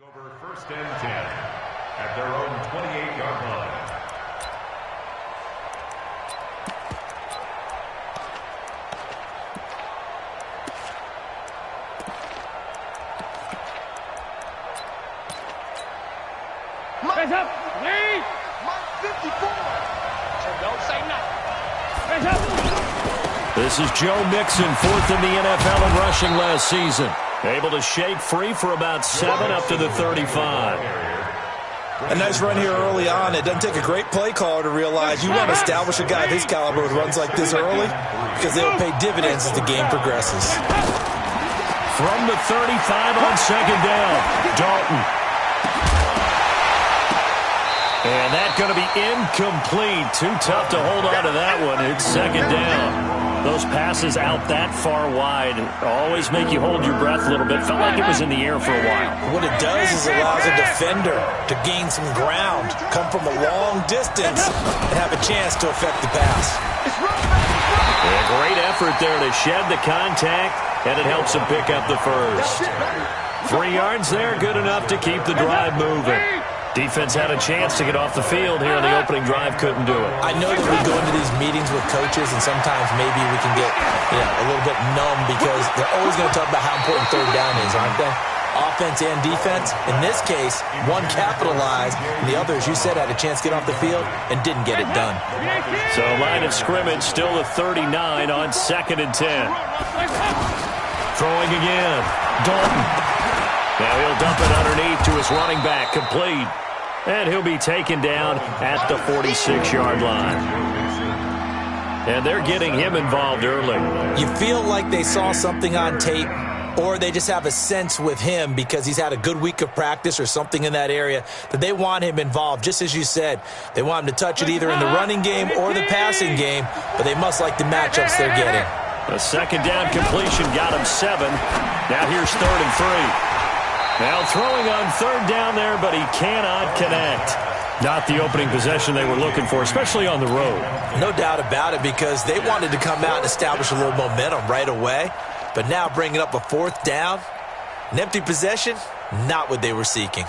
Over 1st and 10 at their own 28-yard line. Hands up, lead. Mike 54. So don't say nothing. Hands up. This is Joe Mixon, 4th in the NFL in rushing last season. Able to shake free for about 7 up to the 35. A nice run here early on. It doesn't take a great play caller to realize you want to establish a guy of his caliber with runs like this early because they'll pay dividends as the game progresses. From the 35 on 2nd down, Dalton. And that's going to be incomplete. Too tough to hold on to that one. It's 2nd down. Those passes out that far wide always make you hold your breath a little bit. Felt like it was in the air for a while. What it does is allows a defender to gain some ground, come from a long distance, and have a chance to affect the pass. A great effort there to shed the contact, and it helps him pick up the first. 3 yards there, good enough to keep the drive moving. Defense had a chance to get off the field here in the opening drive, couldn't do it. I know that we go into these meetings with coaches, and sometimes maybe we can get a little bit numb because they're always going to talk about how important 3rd down is, aren't they? Offense and defense. In this case, one capitalized, and the other, as you said, had a chance to get off the field and didn't get it done. So line of scrimmage still the 39 on 2nd and 10. Throwing again. Dalton. Now he'll dump it underneath to his running back, complete. And he'll be taken down at the 46-yard line. And they're getting him involved early. You feel like they saw something on tape, or they just have a sense with him because he's had a good week of practice or something in that area that they want him involved. Just as you said, they want him to touch it either in the running game or the passing game, but they must like the matchups they're getting. A 2nd down completion got him 7. Now here's 3rd and 3. Now throwing on 3rd down there, but he cannot connect. Not the opening possession they were looking for, especially on the road. No doubt about it, because they wanted to come out and establish a little momentum right away. But now bringing up a 4th down, an empty possession, not what they were seeking.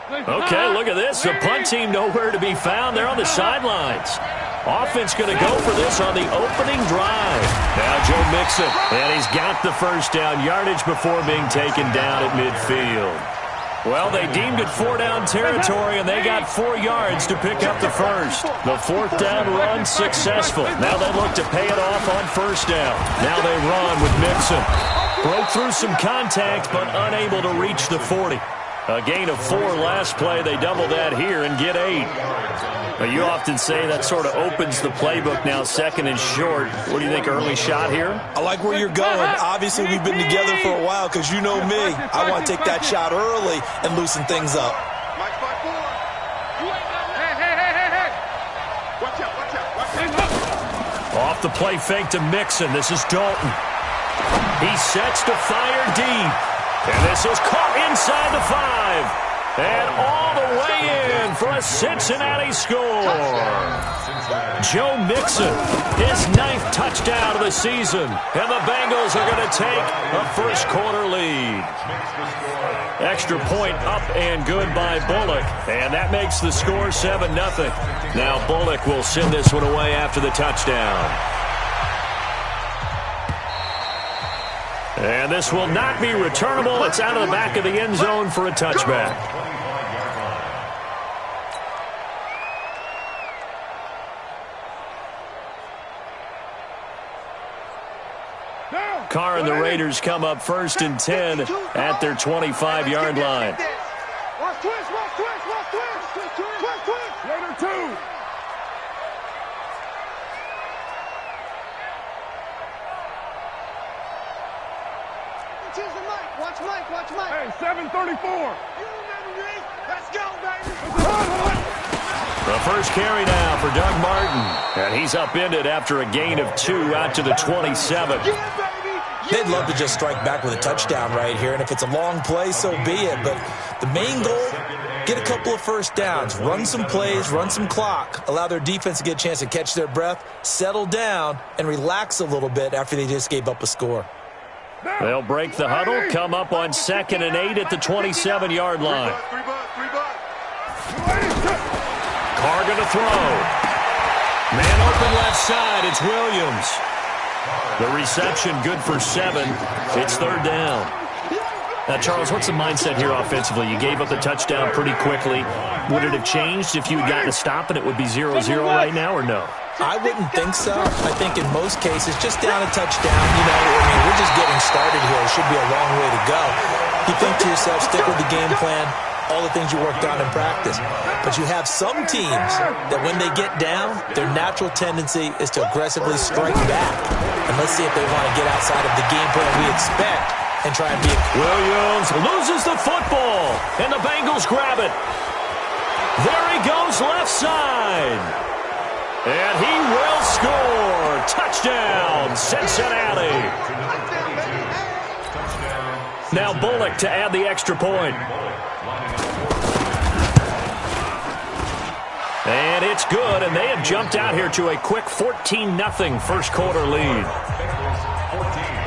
Okay, look at this. The punt team nowhere to be found. They're on the sidelines. Offense going to go for this on the opening drive. Now Joe Mixon, and he's got the 1st down yardage before being taken down at midfield. Well, they deemed it 4-down territory, and they got 4 yards to pick up the first. The 4th down run successful. Now they look to pay it off on 1st down. Now they run with Mixon. Broke through some contact, but unable to reach the 40. A gain of 4 last play. They double that here and get 8. But you often say that sort of opens the playbook now, 2nd and short. What do you think, early shot here? I like where you're going. Obviously, we've been together for a while because you know me. I want to take that shot early and loosen things up. Off the play fake to Mixon. This is Dalton. He sets to fire deep. And this is caught inside the 5. And all the way in for a Cincinnati score. Joe Mixon, his 9th touchdown of the season. And the Bengals are going to take a 1st quarter lead. Extra point up and good by Bullock. And that makes the score 7-0. Now Bullock will send this one away after the touchdown. And this will not be returnable. It's out of the back of the end zone for a touchback. Carr and the Raiders come up 1st and 10 at their 25-yard line. Watch twist, watch twist, watch twist. Twist, twist. Raider 2. Watch Mike, watch Mike. Hey, 7:34. You remember me? Let's go, baby. The first carry now for Doug Martin. And he's upended after a gain of 2 out to the 27. Yeah, baby. They'd love to just strike back with a touchdown right here, and if it's a long play, so be it. But the main goal, get a couple of first downs, run some plays, run some clock, allow their defense to get a chance to catch their breath, settle down, and relax a little bit after they just gave up a score. They'll break the huddle, come up on 2nd and 8 at the 27-yard line. Carr going to throw. Man open left side, it's Williams. The reception good for 7. It's 3rd down. Now, Charles, what's the mindset here offensively? You gave up the touchdown pretty quickly. Would it have changed if you had gotten a stop and it would be 0-0 right now, or no? I wouldn't think so. I think in most cases, just down a touchdown, we're just getting started here. It should be a long way to go. You think to yourself, stick with the game plan, all the things you worked on in practice. But you have some teams that when they get down, their natural tendency is to aggressively strike back. And let's see if they want to get outside of the game plan we expect and try and be Williams loses the football, and the Bengals grab it. There he goes left side. And he will score. Touchdown, Cincinnati. Now Bullock to add the extra point. And it's good, and they have jumped out here to a quick 14-0 first quarter lead.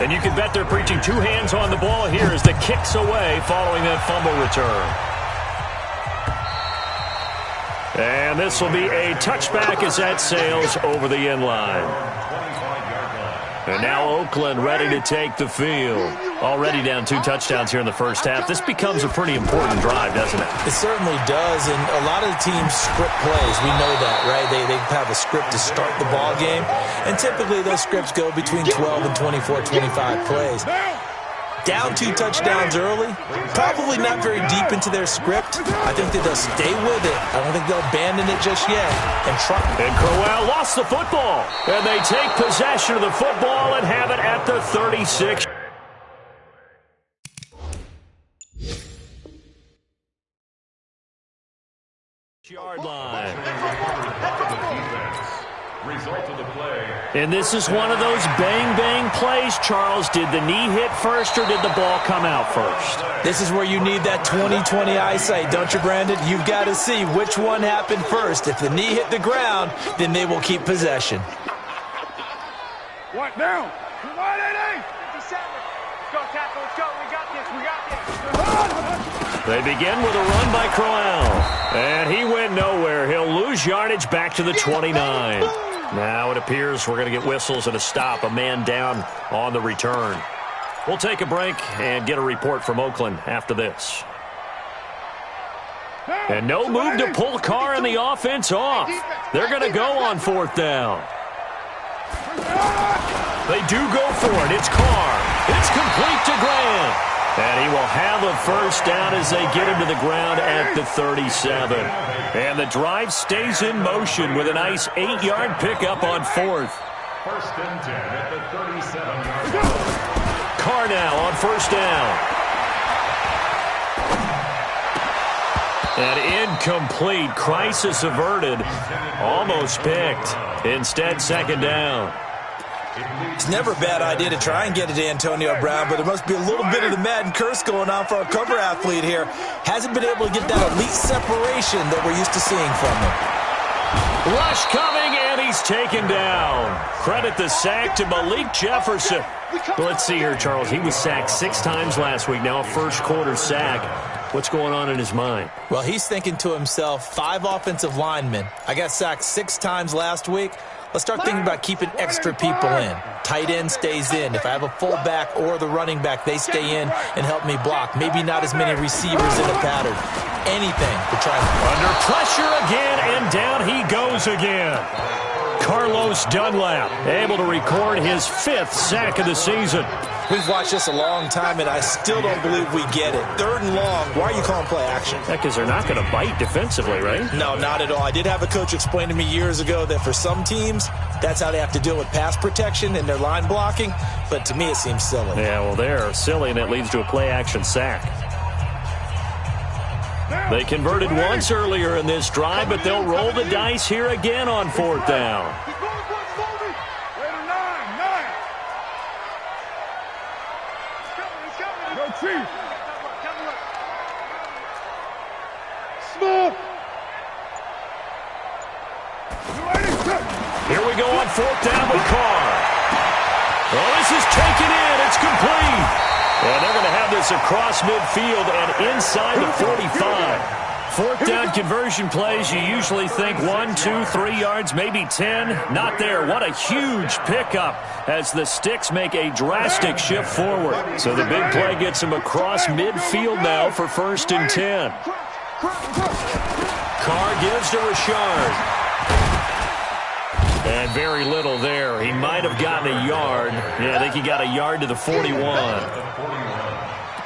And you can bet they're preaching 2 hands on the ball here as the kick's away following that fumble return. And this will be a touchback as that sails over the end line. And now Oakland ready to take the field. Already down 2 touchdowns here in the first half. This becomes a pretty important drive, doesn't it? It certainly does, and a lot of the teams script plays. We know that, right? They have a script to start the ball game, and typically those scripts go between 12 and 24, 25 plays. Down 2 touchdowns early, probably not very deep into their script. I think that they'll stay with it. I don't think they'll abandon it just yet. And Crowell lost the football, and they take possession of the football and have it at the 36. Yard line. Result of the play. And this is one of those bang-bang plays, Charles. Did the knee hit first or did the ball come out first? This is where you need that 20/20 eyesight, don't you, Brandon? You've got to see which one happened first. If the knee hit the ground, then they will keep possession. What now? 57. Let's go, tackle. Let's go. We got this. We got this. They begin with a run by Crowell. And he went nowhere. He'll lose yardage back to the 29. Now it appears we're going to get whistles and a stop. A man down on the return. We'll take a break and get a report from Oakland after this. And no move to pull Carr and the offense off. They're going to go on 4th down. They do go for it. It's Carr. It's complete to Grant. And he will have a first down as they get him to the ground at the 37. And the drive stays in motion with a nice 8-yard pickup on 4th. 1st and 10 at the 37-yard line. Carr now on 1st down. And incomplete. Crisis averted. Almost picked. Instead, 2nd down. It's never a bad idea to try and get it to Antonio Brown, but there must be a little bit of the Madden curse going on for our cover athlete here. Hasn't been able to get that elite separation that we're used to seeing from him. Rush coming, and he's taken down. Credit the sack to Malik Jefferson. But let's see here, Charles. He was sacked 6 times last week. Now a first quarter sack. What's going on in his mind? Well, he's thinking to himself, 5 offensive linemen. I got sacked 6 times last week. Let's start thinking about keeping extra people in. Tight end stays in. If I have a fullback or the running back, they stay in and help me block. Maybe not as many receivers in a pattern. Anything to try. Under pressure again, and down he goes again. Carlos Dunlap able to record his 5th sack of the season. We've watched this a long time, and I still don't believe we get it. 3rd and long. Why are you calling play action? Because they're not going to bite defensively, right? No, not at all. I did have a coach explain to me years ago that for some teams, that's how they have to deal with pass protection and their line blocking. But to me, it seems silly. Yeah, well, they're silly, and it leads to a play action sack. They converted once earlier in this drive, but they'll roll the dice here again on 4th down. Here we go on 4th down with Carr. Oh, this is taken in. It's complete. And they're going to have this across midfield and inside the 45. 4th down conversion plays, you usually think 1, 2, 3 yards, maybe 10. Not there. What a huge pickup as the Sticks make a drastic shift forward. So the big play gets them across midfield now for 1st and 10. Carr gives to Richard. And very little there. He might have gotten a yard. Yeah, I think he got a yard to the 41.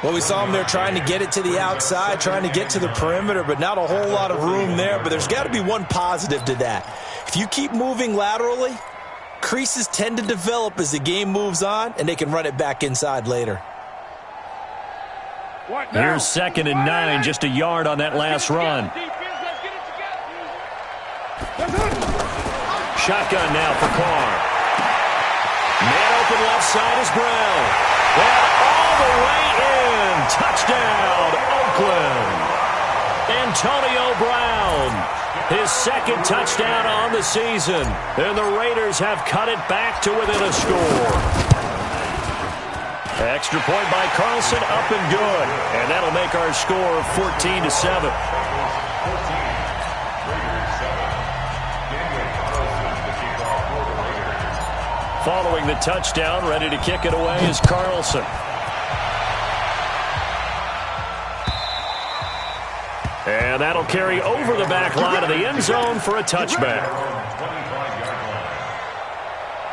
Well, we saw him there trying to get it to the outside, trying to get to the perimeter, but not a whole lot of room there. But there's got to be one positive to that. If you keep moving laterally, creases tend to develop as the game moves on, and they can run it back inside later. Here's 2nd and 9, just a yard on that last run. Shotgun now for Carr. Man open left side is Brown. And all the way in. Touchdown, Oakland. Antonio Brown. His 2nd touchdown on the season. And the Raiders have cut it back to within a score. Extra point by Carlson, up and good. And that'll make our score 14-7. Following the touchdown, ready to kick it away is Carlson. And that'll carry over the back line of the end zone for a touchback.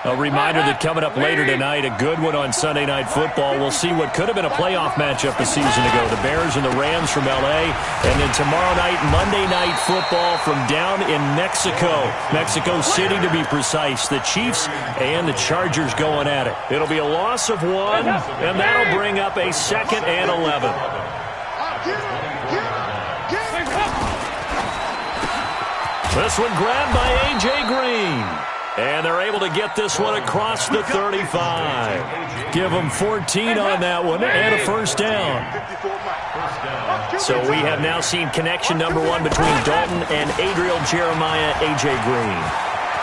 A reminder that coming up later tonight, a good one on Sunday Night Football. We'll see what could have been a playoff matchup a season ago. The Bears and the Rams from L.A. And then tomorrow night, Monday Night Football from down in Mexico. Mexico City, to be precise. The Chiefs and the Chargers going at it. It'll be a loss of 1, and that'll bring up a 2nd and 11. This one grabbed by A.J. Green. And they're able to get this one across the 35. Give them 14 on that one and a 1st down. So we have now seen connection number 1 between Dalton and Adriel Jeremiah, A.J. Green.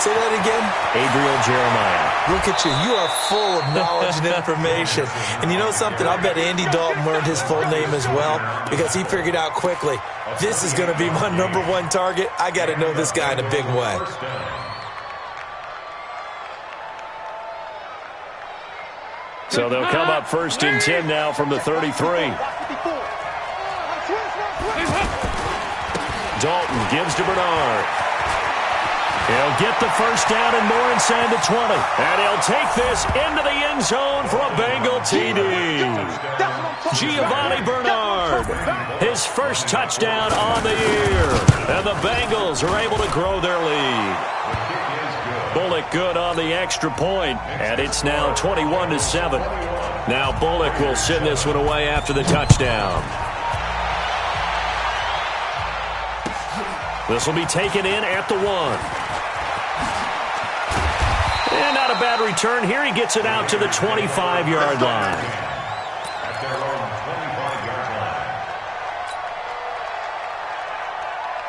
Say that again? Adriel Jeremiah. Look at you. You are full of knowledge and information. And you know something? I bet Andy Dalton learned his full name as well because he figured out quickly, this is going to be my number 1 target. I got to know this guy in a big way. So they'll come up 1st and 10 now from the 33. Dalton gives to Bernard. He'll get the 1st down and more inside the 20. And he'll take this into the end zone for a Bengal TD. Giovanni Bernard, his 1st touchdown on the year. And the Bengals are able to grow their lead. Bullock good on the extra point, and it's now 21-7. Now Bullock will send this one away after the touchdown. This will be taken in at the 1. And not a bad return here. He gets it out to the 25-yard line.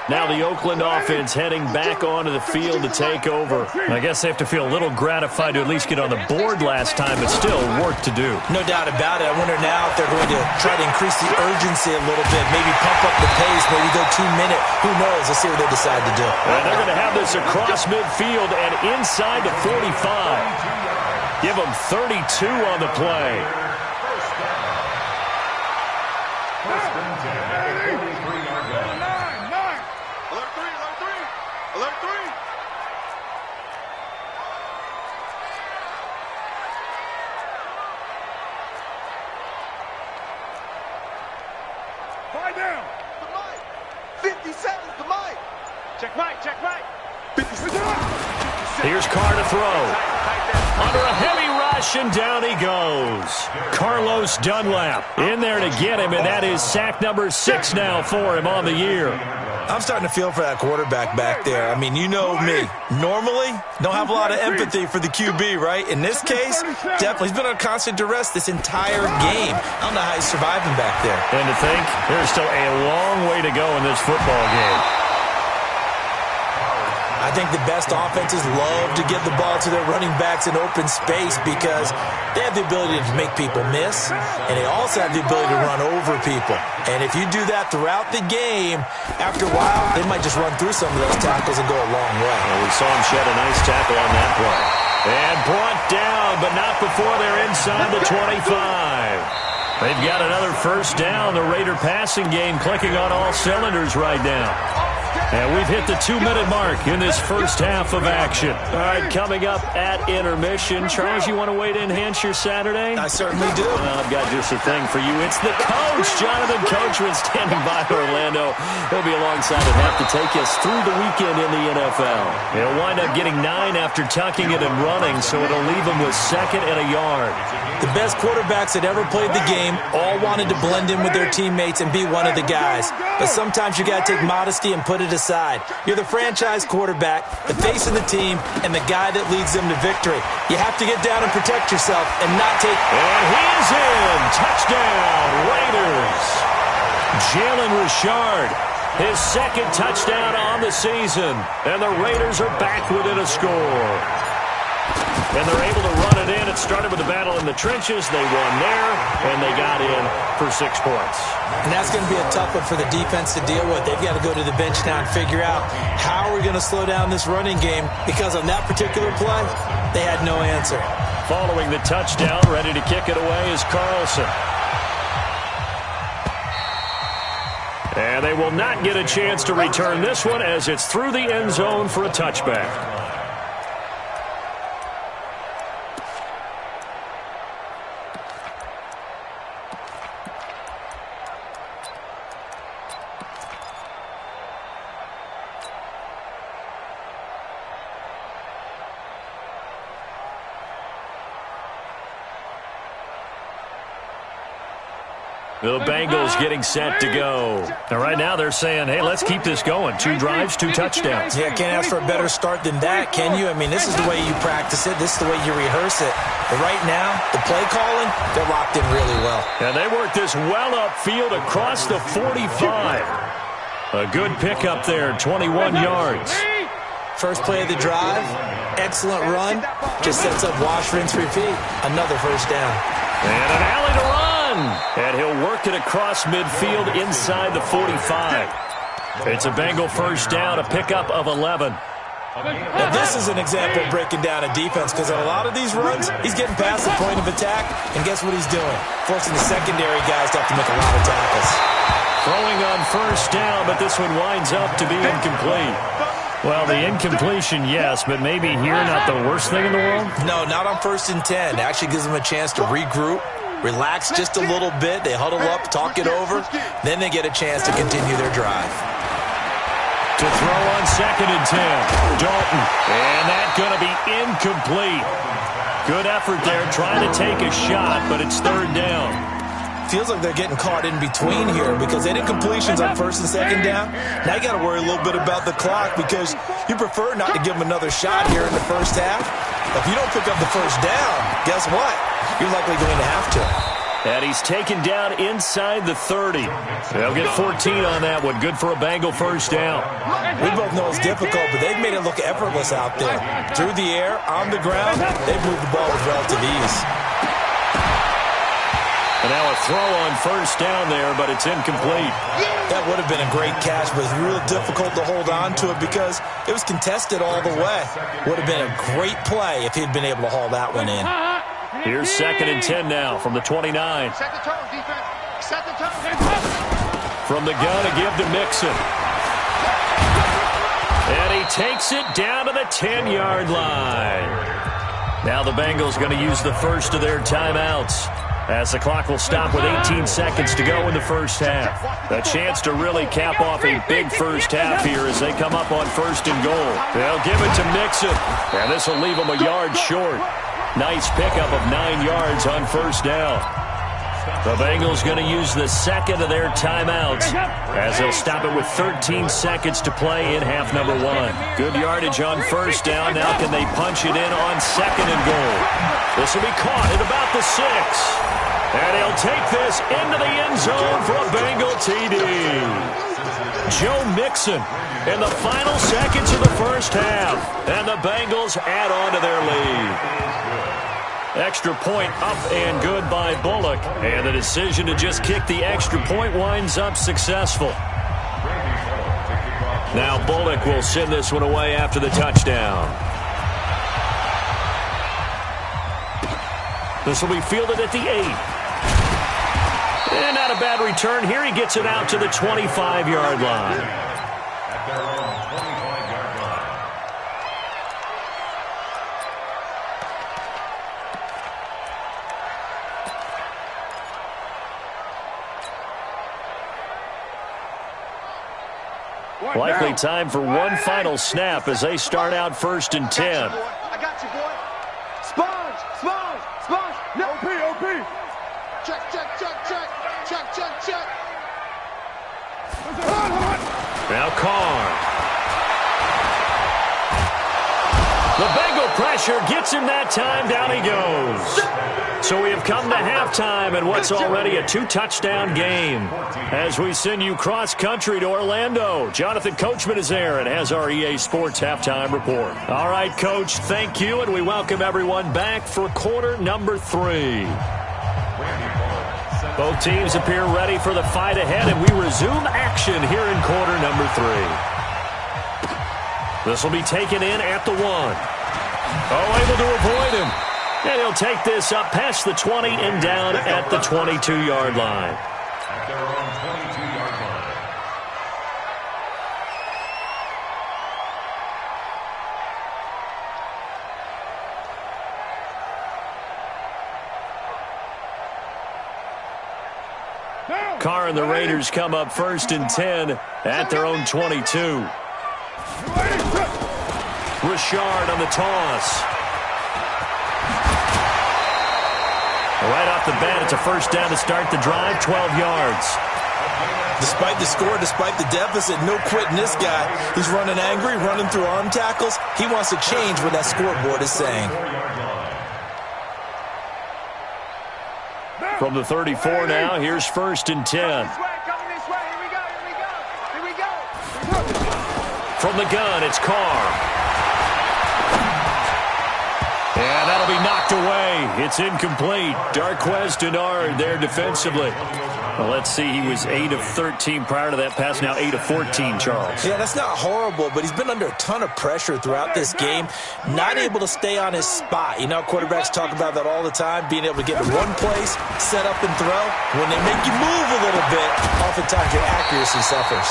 Now the Oakland offense heading back onto the field to take over. I guess they have to feel a little gratified to at least get on the board last time, but still work to do. No doubt about it. I wonder now if they're going to try to increase the urgency a little bit, maybe pump up the pace, maybe go 2-minute. Who knows? Let's see what they decide to do. And they're going to have this across midfield and inside the 45. Give them 32 on the play. Down. 50 seconds to Mike. Check Mike, check Mike. Here's Carr to throw. Under a heavy rush, and down he goes. Carlos Dunlap in there to get him, and that is sack number 6 now for him on the year. I'm starting to feel for that quarterback back there. I mean, you know me. Normally, don't have a lot of empathy for the QB, right? In this case, definitely. He's been on constant duress this entire game. I don't know how he's surviving back there. And to think, there's still a long way to go in this football game. I think the best offenses love to give the ball to their running backs in open space because they have the ability to make people miss, and they also have the ability to run over people. And if you do that throughout the game, after a while, they might just run through some of those tackles and go a long way. Well, we saw him shed a nice tackle on that play. And brought down, but not before they're inside the 25. They've got another first down. The Raider passing game clicking on all cylinders right now. And we've hit the 2-minute mark in this first half of action. All right, coming up at intermission. Charles, you want to way to enhance your Saturday? I certainly do. Well, I've got just a thing for you. It's the coach, Jonathan Coachman, standing by Orlando. He'll be alongside and have to take us through the weekend in the NFL. He'll wind up getting 9 after tucking it and running, so it'll leave him with 2nd and a yard. The best quarterbacks that ever played the game all wanted to blend in with their teammates and be one of the guys. But sometimes you got to take modesty and put it aside. You're the franchise quarterback, the face of the team, and the guy that leads them to victory. You have to get down and protect yourself and not take... And he's in! Touchdown, Raiders! Jalen Richard, his 2nd touchdown on the season. And the Raiders are back within a score. And they're able to run it in. It started with a battle in the trenches. They won there, and they got in for 6 points. And that's going to be a tough one for the defense to deal with. They've got to go to the bench now and figure out how are we going to slow down this running game, because on that particular play, they had no answer. Following the touchdown, ready to kick it away is Carlson. And they will not get a chance to return this one as it's through the end zone for a touchback. The Bengals getting set to go. And right now they're saying, hey, let's keep this going. 2 drives, 2 touchdowns. Yeah, can't ask for a better start than that, can you? I mean, this is the way you practice it. This is the way you rehearse it. But right now, the play calling, they're locked in really well. And they work this well upfield across the 45. A good pickup there, 21 yards. First play of the drive, excellent run. Just sets up wash, rinse, repeat. Another first down. And an alley to run. And he'll work it across midfield inside the 45. It's a Bengal first down, a pickup of 11. Now, this is an example of breaking down a defense, because on a lot of these runs, he's getting past the point of attack, and guess what he's doing? Forcing the secondary guys to have to make a lot of tackles. Throwing on first down, but this one winds up to be incomplete. Well, the incompletion, yes, but maybe here not the worst thing in the world? No, not on 1st and 10. It actually gives them a chance to regroup, relax just a little bit. They huddle up, talk it over. Then they get a chance to continue their drive. To throw on 2nd and 10. Dalton. And that's going to be incomplete. Good effort there, trying to take a shot, but it's 3rd down. Feels like they're getting caught in between here, because they did incompletions on 1st and 2nd down. Now you got to worry a little bit about the clock, because you prefer not to give them another shot here in the first half. If you don't pick up the first down, guess what? You're likely going to have to. And he's taken down inside the 30. They'll get 14 on that one. Good for a Bengal first down. We both know it's difficult, but they've made it look effortless out there. Through the air, on the ground, they've moved the ball with relative ease. And now a throw on first down there, but it's incomplete. That would have been a great catch, but it's real difficult to hold on to it because it was contested all the way. Would have been a great play if he'd been able to haul that one in. Here's 2nd and 10 now from the 29. Set the tone, defense. Set the tone. From the gun to give to Mixon. And he takes it down to the 10-yard line. Now the Bengals going to use the first of their timeouts, as the clock will stop with 18 seconds to go in the first half. A chance to really cap off a big first half here as they come up on 1st and goal. They'll give it to Mixon, and this will leave them a yard short. Nice pickup of 9 yards on first down. The Bengals going to use the second of their timeouts as they'll stop it with 13 seconds to play in half number 1. Good yardage on first down. Now can they punch it in on 2nd and goal? This will be caught at about the 6. And he'll take this into the end zone for a Bengal TD. Joe Mixon in the final seconds of the first half. And the Bengals add on to their lead. Extra point up and good by Bullock. And the decision to just kick the extra point winds up successful. Now Bullock will send this one away after the touchdown. This will be fielded at the 8. And not a bad return here. He gets it out to the 25-yard line. At their own 25-yard line. Likely time for one final snap as they start out 1st and 10. I got you, boy. Sponge, sponge, sponge. No. OP. Check. Now Carr. The Bengal pressure gets him that time. Down he goes. So we have come to halftime in what's already a 2-touchdown game. As we send you cross-country to Orlando, Jonathan Coachman is there and has our EA Sports halftime report. All right, Coach, thank you, and we welcome everyone back for quarter number 3. Both teams appear ready for the fight ahead, and we resume action here in quarter number 3. This will be taken in at the 1. Able to avoid him. And he'll take this up past the 20 and down at the 22-yard line. At their own 22-yard line. Carr and the Raiders come up 1st and 10 at their own 22. Richard on the toss. Right off the bat, it's a first down to start the drive, 12 yards. Despite the score, despite the deficit, no quitting this guy. He's running angry, running through arm tackles. He wants to change what that scoreboard is saying. From the 34 now, here's 1st and 10. Coming this way. Here we go. From the gun, it's Carr. And that'll be knocked away. It's incomplete. Darquez Denard there defensively. Well, let's see. He was 8 of 13 prior to that pass. Now 8 of 14, Charles. Yeah, that's not horrible, but he's been under a ton of pressure throughout this game. Not able to stay on his spot. You know, quarterbacks talk about that all the time, being able to get to one place, set up and throw. When they make you move a little bit, oftentimes your accuracy suffers.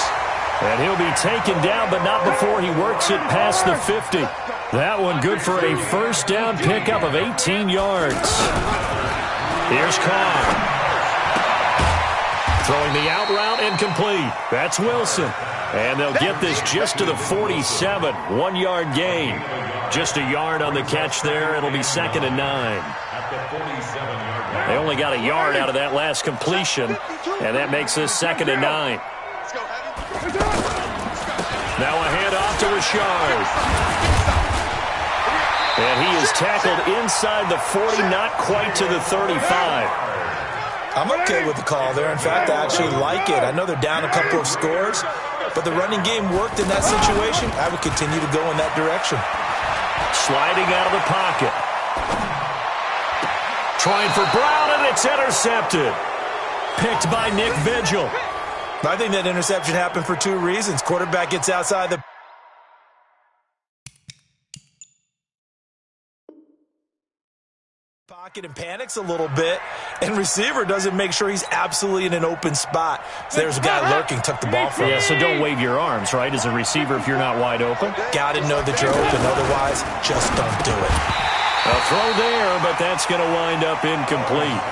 And he'll be taken down, but not before he works it past the 50. That one good for a first down pickup of 18 yards. Here's Carr. Throwing the out route and complete. That's Wilson. And they'll get this just to the 47. 1-yard gain. Just a yard on the catch there. It'll be 2nd and 9. At the 47-yard line. They only got a yard out of that last completion. And that makes this 2nd and 9. Now a handoff to Richard. And he is tackled inside the 40, not quite to the 35. I'm okay with the call there. In fact, I actually like it. I know they're down a couple of scores, but the running game worked in that situation. I would continue to go in that direction. Sliding out of the pocket. Trying for Brown, and it's intercepted. Picked by Nick Vigil. I think that interception happened for 2 reasons. Quarterback gets outside the pocket and panics a little bit, and receiver doesn't make sure he's absolutely in an open spot. So there's a guy lurking, took the ball from him. Yeah, so don't wave your arms, right, as a receiver if you're not wide open. Got to know that you're open, otherwise just don't do it. A throw there, but that's going to wind up incomplete.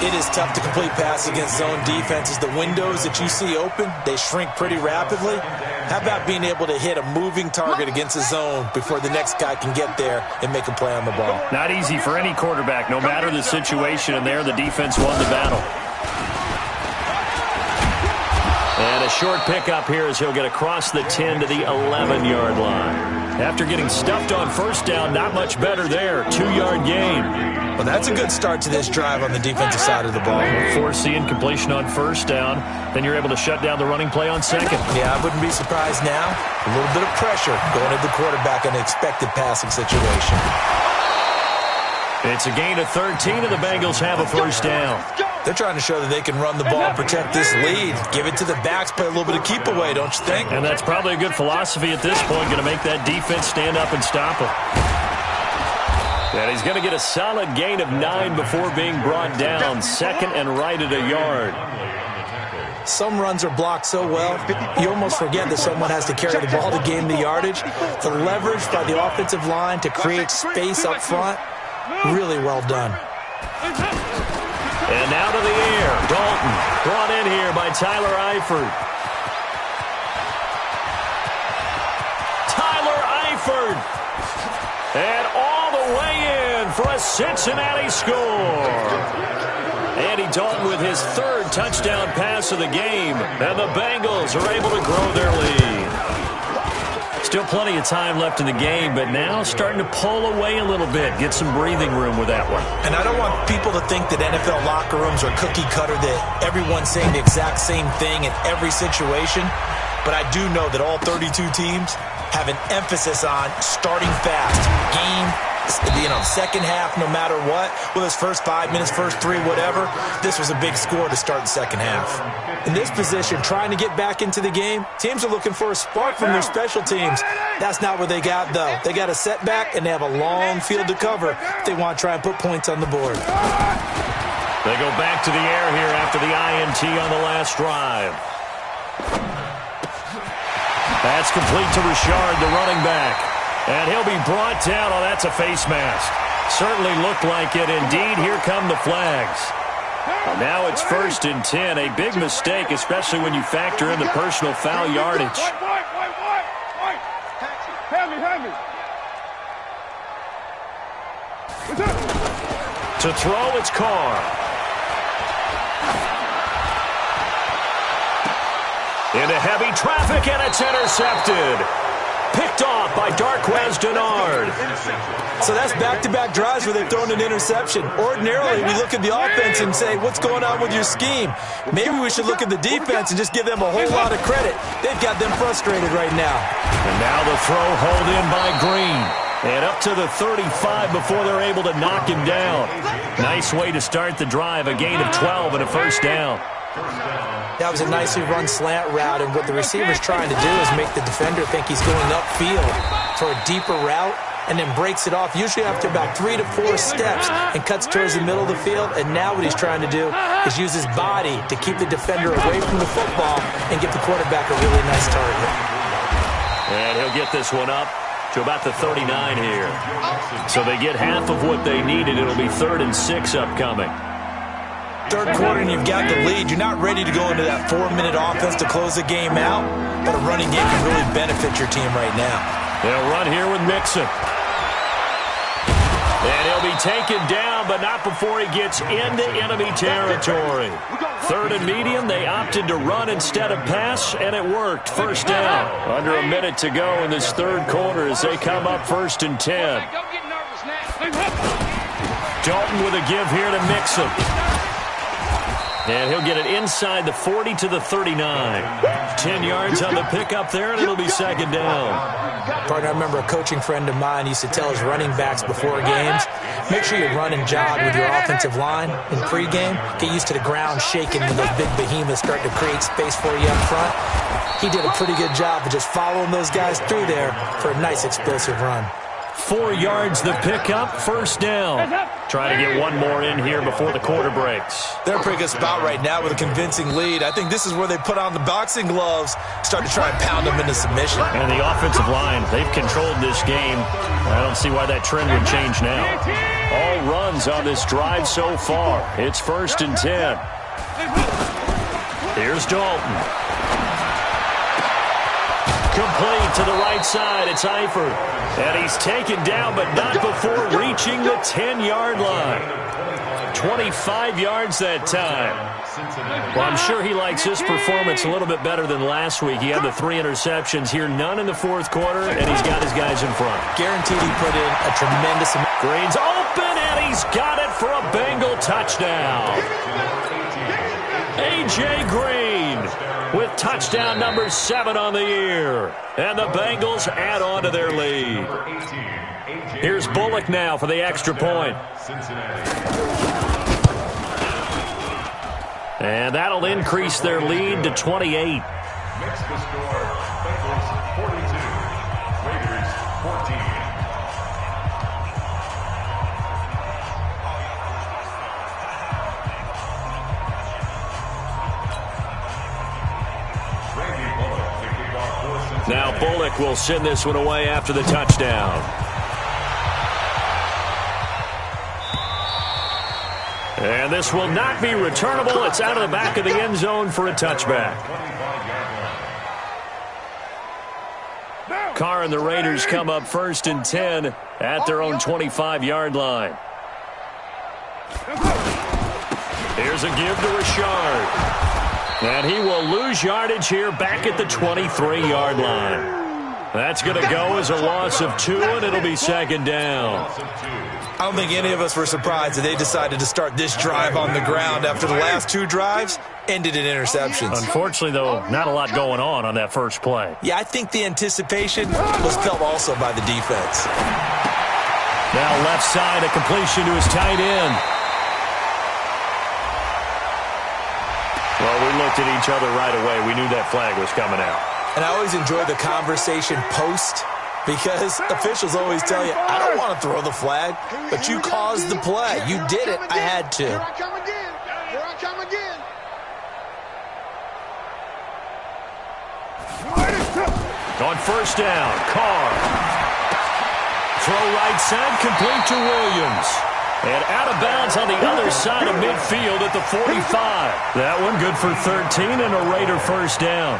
It is tough to complete pass against zone defenses. The windows that you see open, they shrink pretty rapidly. How about being able to hit a moving target against a zone before the next guy can get there and make a play on the ball? Not easy for any quarterback, no matter the situation, and there the defense won the battle. And a short pickup here as he'll get across the 10 to the 11-yard line. After getting stuffed on first down, not much better there. 2-yard gain. Well, that's a good start to this drive on the defensive side of the ball. Force the incompletion on first down. Then you're able to shut down the running play on second. Yeah, I wouldn't be surprised now. A little bit of pressure going at the quarterback in an expected passing situation. It's a gain of 13, and the Bengals have a first down. They're trying to show that they can run the ball and protect this lead. Give it to the backs, play a little bit of keep away, don't you think? And that's probably a good philosophy at this point, going to make that defense stand up and stop him. And he's going to get a solid gain of 9 before being brought down. Second and right at a yard. Some runs are blocked so well, you almost forget that someone has to carry the ball to gain the yardage. The leverage by the offensive line to create space up front, really well done. And now to the air. Dalton brought in here by Tyler Eifert. Tyler Eifert. And all the way in for a Cincinnati score. Andy Dalton with his third touchdown pass of the game. And the Bengals are able to grow their lead. Still plenty of time left in the game, but now starting to pull away a little bit. Get some breathing room with that one. And I don't want people to think that NFL locker rooms are cookie cutter, that everyone's saying the exact same thing in every situation. But I do know that all 32 teams have an emphasis on starting fast. Second half, no matter what. Whether it's first 5 minutes, first 3, whatever. This was a big score to start the second half. In this position, trying to get back into the game, teams are looking for a spark from their special teams. That's not what they got, though. They got a setback, and they have a long field to cover if they want to try and put points on the board. They go back to the air here after the INT on the last drive. That's complete to Richard, the running back. And he'll be brought down. Oh, that's a face mask. Certainly looked like it. Indeed, here come the flags. Well, now it's 1st and 10. A big mistake, especially when you factor in the personal foul yardage. Wait. Hand me. To throw, it's Carr. Into heavy traffic, and it's intercepted. Picked off by Darquez Denard. So that's back-to-back drives where they've thrown an interception. Ordinarily, we look at the offense and say, what's going on with your scheme? Maybe we should look at the defense and just give them a whole lot of credit. They've got them frustrated right now. And now the throw hauled in by Green. And up to the 35 before they're able to knock him down. Nice way to start the drive. A gain of 12 and a first down. That was a nicely run slant route, and what the receiver's trying to do is make the defender think he's going upfield for a deeper route and then breaks it off, usually after about 3 to 4 steps, and cuts towards the middle of the field. And now what he's trying to do is use his body to keep the defender away from the football and get the quarterback a really nice target. And he'll get this one up to about the 39 here. So they get half of what they needed. It'll be 3rd and 6 upcoming. Third quarter and you've got the lead. You're not ready to go into that 4-minute offense to close the game out, but a running game can really benefit your team right now. They'll run here with Mixon. And he'll be taken down, but not before he gets into enemy territory. 3rd and medium, they opted to run instead of pass, and it worked. First down. Under a minute to go in this third quarter as they come up 1st and 10. Dalton with a give here to Mixon. And he'll get it inside the 40 to the 39. 10 yards on the pickup there, and it'll be 2nd down. Partner, I remember a coaching friend of mine used to tell his running backs before games, make sure you run and jog with your offensive line in pregame. Get used to the ground shaking when those big behemoths start to create space for you up front. He did a pretty good job of just following those guys through there for a nice explosive run. 4 yards the pickup, first down. Trying to get one more in here before the quarter breaks. They're in a pretty good spot right now with a convincing lead. I think this is where they put on the boxing gloves, start to try and pound them into submission. And the offensive line, they've controlled this game. I don't see why that trend would change now. All runs on this drive so far. It's 1st and 10. Here's Dalton. Complete to the right side. It's Eifert. And he's taken down, but not before reaching the 10-yard line. 25 yards that time. Well, I'm sure he likes his performance a little bit better than last week. He had the 3 interceptions here, none in the fourth quarter, and he's got his guys in front. Guaranteed he put in a tremendous amount. Green's open, and he's got it for a Bengal touchdown. A.J. Green with touchdown number 7 on the year. And the Bengals add on to their lead. Here's Bullock now for the extra point. And that'll increase their lead to 28. Makes the score Bengals 42, Raiders 14. Now Bullock will send this one away after the touchdown. And this will not be returnable. It's out of the back of the end zone for a touchback. Carr and the Raiders come up 1st and 10 at their own 25-yard line. Here's a give to Richard. And he will lose yardage here back at the 23-yard line. That's going to go as a loss of 2, and it'll be 2nd down. I don't think any of us were surprised that they decided to start this drive on the ground after the last 2 drives ended in interceptions. Unfortunately, though, not a lot going on that first play. Yeah, I think the anticipation was felt also by the defense. Now left side, a completion to his tight end. Well, we looked at each other right away. We knew that flag was coming out. And I always enjoy the conversation post because officials always tell you, I don't want to throw the flag, but you caused the play. You did it. I had to. Here I come again. Here I come again. On 1st down, Carr. Throw right side, complete to Williams. And out of bounds on the other side of midfield at the 45. That one good for 13 and a Raider 1st down.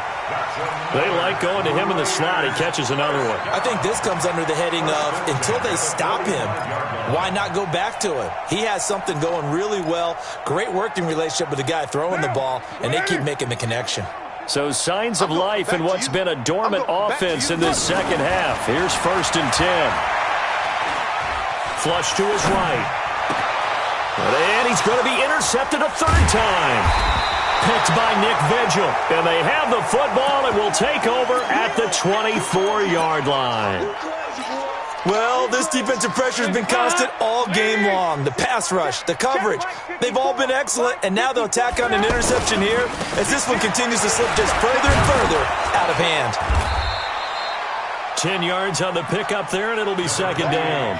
They like going to him in the slot. He catches another one. I think this comes under the heading of until they stop him, why not go back to him? He has something going really well. Great working relationship with the guy throwing the ball, and they keep making the connection. So signs of life in what's been a dormant offense in this second half. Here's 1st and 10. Flush to his right. And he's going to be intercepted a 3rd time. Picked by Nick Vigil. And they have the football and will take over at the 24-yard line. Well, this defensive pressure has been constant all game long. The pass rush, the coverage, they've all been excellent, and now they'll tack on an interception here as this one continues to slip just further and further out of hand. 10 yards on the pickup there, and it'll be 2nd down.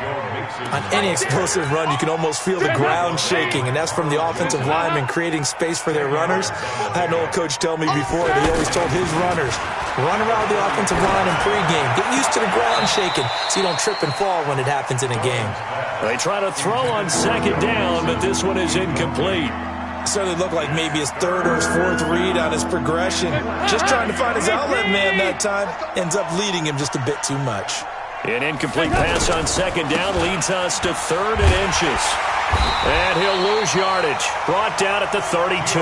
On any explosive run, you can almost feel the ground shaking, and that's from the offensive linemen creating space for their runners. I had an old coach tell me before, they always told his runners, run around the offensive line in pregame. Get used to the ground shaking so you don't trip and fall when it happens in a game. They try to throw on 2nd down, but this one is incomplete. Certainly looked like maybe his 3rd or his 4th read on his progression. Just trying to find his outlet man that time. Ends up leading him just a bit too much. An incomplete pass on 2nd down leads us to 3rd and inches. And he'll lose yardage. Brought down at the 32.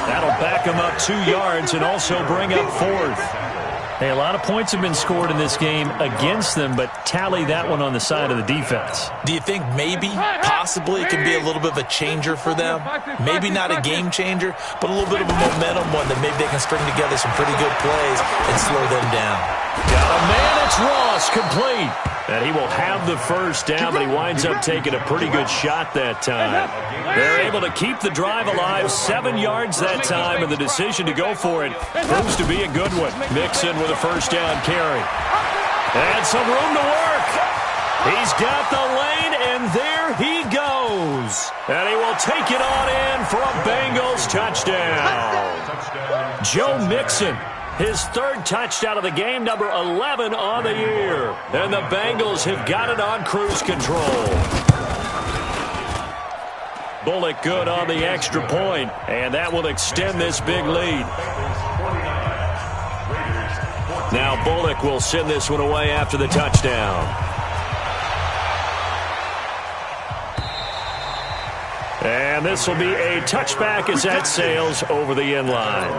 That'll back him up 2 yards and also bring up 4th. Hey, a lot of points have been scored in this game against them, but tally that one on the side of the defense. Do you think maybe, possibly, it could be a little bit of a changer for them? Maybe not a game changer, but a little bit of a momentum one that maybe they can string together some pretty good plays and slow them down. Got a man, it's Ross, complete. And he will have the 1st down, but he winds up taking a pretty good shot that time. They're able to keep the drive alive, 7 yards that time, and the decision to go for it proves to be a good one. Mixon with a 1st down carry. And some room to work. He's got the lane, and there he goes. And he will take it on in for a Bengals touchdown. Joe Mixon. His 3rd touchdown of the game, number 11 on the year. And the Bengals have got it on cruise control. Bullock good on the extra point, and that will extend this big lead. Now Bullock will send this one away after the touchdown. And this will be a touchback as that sails over the end line.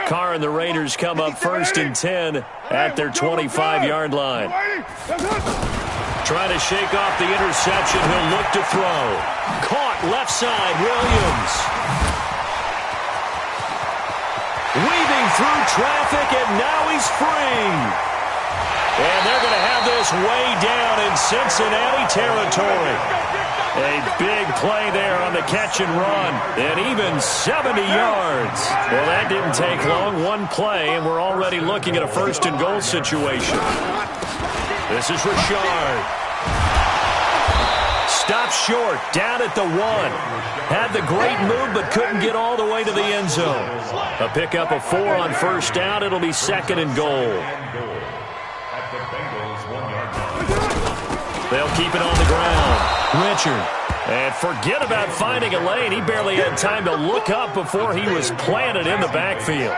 Carr and the Raiders come up 1st and 10 at their 25-yard line. Trying to shake off the interception. He'll look to throw. Caught left side, Williams. Weaving through traffic, and now he's free. And they're going to have this way down in Cincinnati territory. A big play there on the catch and run, and even 70 yards. Well, that didn't take long. One play, and we're already looking at a 1st and goal situation. This is Richard. Stopped short, down at the 1. Had the great move, but couldn't get all the way to the end zone. A pickup of 4 on 1st down. It'll be 2nd and goal. They'll keep it on the ground. Richard. And forget about finding a lane. He barely had time to look up before he was planted in the backfield.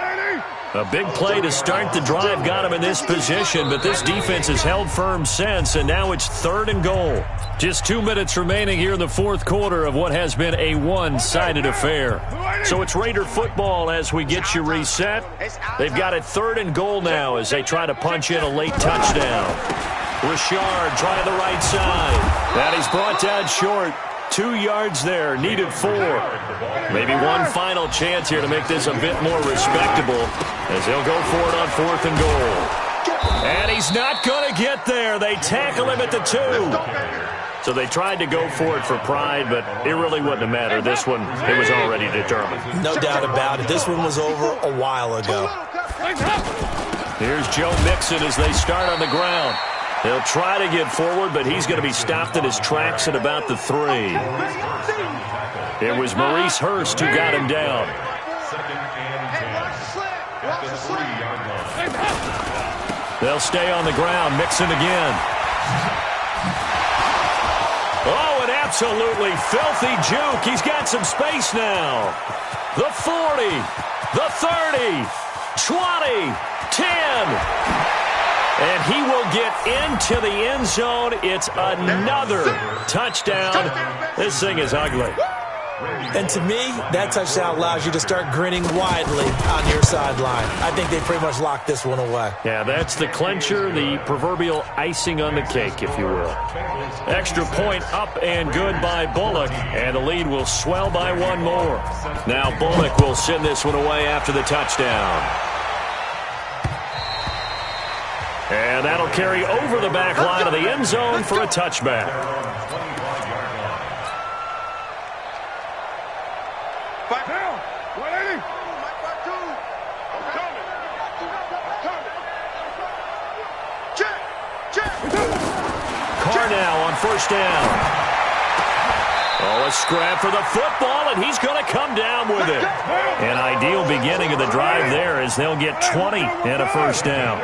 A big play to start the drive got him in this position, but this defense has held firm since, and now it's 3rd and goal. Just 2 minutes remaining here in the 4th quarter of what has been a one-sided affair. So it's Raider football as we get you reset. They've got it 3rd and goal now as they try to punch in a late touchdown. Richard trying the right side. And he's brought down short. 2 yards there, needed 4. Maybe one final chance here to make this a bit more respectable as they'll go for it on 4th and goal. And he's not going to get there. They tackle him at the 2. So they tried to go for it for pride, but it really wouldn't have mattered. This one, it was already determined. No doubt about it. This one was over a while ago. Here's Joe Mixon as they start on the ground. He'll try to get forward, but he's going to be stopped in his tracks at about the 3. It was Maurice Hurst who got him down. They'll stay on the ground. Mixon again. Oh, an absolutely filthy juke. He's got some space now. The 40, the 30, 20, 10. And he will get into the end zone. It's another touchdown. This thing is ugly. And to me, that touchdown allows you to start grinning widely on your sideline. I think they pretty much locked this one away. Yeah, that's the clincher, the proverbial icing on the cake, if you will. Extra point up and good by Bullock, and the lead will swell by 1 more. Now Bullock will send this one away after the touchdown. And that'll carry over the back line of the end zone for a touchback. Back down. 180. Check. Carr now on 1st down. Oh, a scrap for the football, and he's going to come down with it. An ideal beginning of the drive there as they'll get 20 and a 1st down.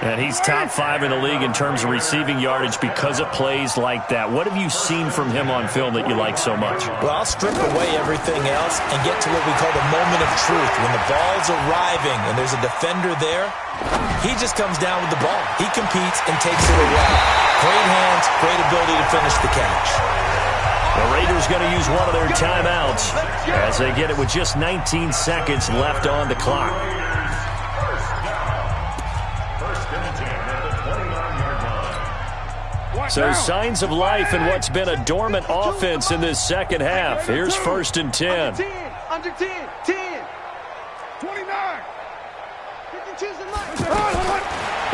And he's top 5 in the league in terms of receiving yardage because of plays like that. What have you seen from him on film that you like so much? Well, I'll strip away everything else and get to what we call the moment of truth. When the ball's arriving and there's a defender there, he just comes down with the ball. He competes and takes it away. Great hands, great ability to finish the catch. The Raiders going to use one of their timeouts as they get it with just 19 seconds left on the clock. So signs of life in what's been a dormant offense in this second half. Here's 1st and 10. Under 10. 10. 29.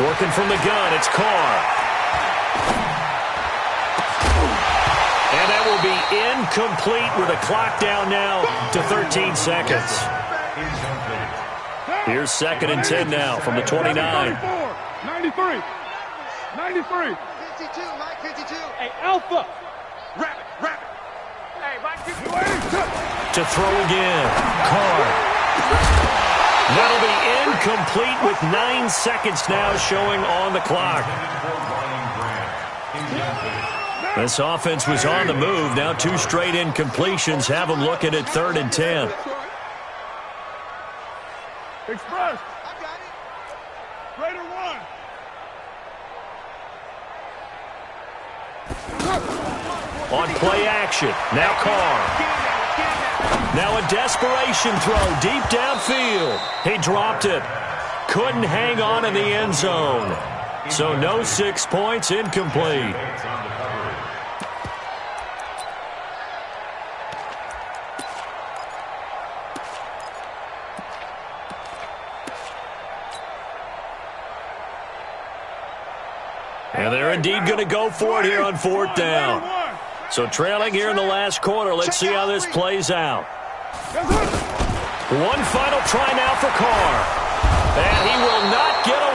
Working from the gun, it's Carr. And that will be incomplete with a clock down now to 13 seconds. Here's 2nd and 10 now from the 29. 93. 93. 52, Mike, 52. Hey, Alpha. Rapid. Hey, Mike, 52. To throw again. Carr. That'll be incomplete with 9 seconds now showing on the clock. This offense was on the move. Now 2 straight incompletions have them looking at 3rd and 10. Express. I got it. Raider 1. On play action. Now Carr. Now a desperation throw deep downfield. He dropped it. Couldn't hang on in the end zone. So no 6 points, incomplete. And they're indeed going to go for it here on 4th down. So trailing here in the last quarter. Let's see how this plays out. One final try now for Carr. And he will not get away.